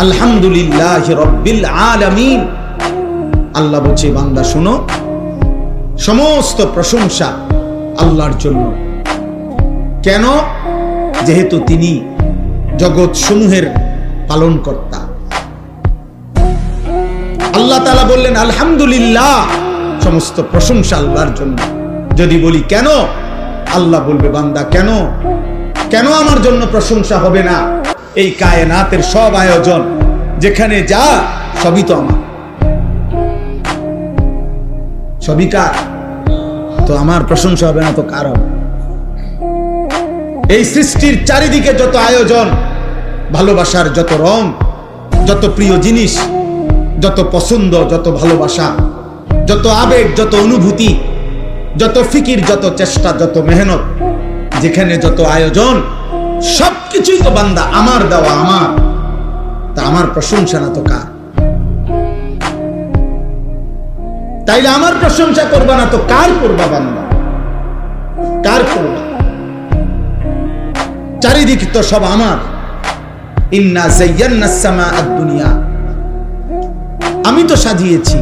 আলহামদুলিল্লাহি রাব্বিল আলামিন। আল্লাহ বলছে, বান্দা শোনো, সমস্ত প্রশংসা আল্লাহর জন্য। কেন? যেহেতু তিনি জগৎ সমূহের পালনকর্তা। আল্লাহ তাআলা বললেন আলহামদুলিল্লাহ, সমস্ত প্রশংসা আল্লাহর জন্য। যদি বলি কেন, আল্লাহ বলবে, বান্দা কেন কেন আমার জন্য প্রশংসা হবে না? এই কায়নাতের সব আয়োজন যেখানে যা, সবই তো আমার, সবই কার? তো আমার প্রশংসা হবে না তো কার হবে? এই সৃষ্টির চারিদিকে যত আয়োজন, ভালোবাসার যত রং, যত প্রিয় জিনিস, যত পছন্দ, যত ভালোবাসা, যত আবেগ, যত অনুভূতি, যত ফিকির, যত চেষ্টা, যত মেহনত, যেখানে যত আয়োজন, সবকিছুই তো বান্দা আমার দেওয়া, আমার। তা আমার প্রশংসা না তো কার? তাইলে আমার প্রশংসা করবা না তো কার করবা বান্দা? কার করবা? চারিদিকে তো সব আমার। ইন্না যায়্যানাস সামাআদ দুনিয়া, আমি তো সাজিয়েছি।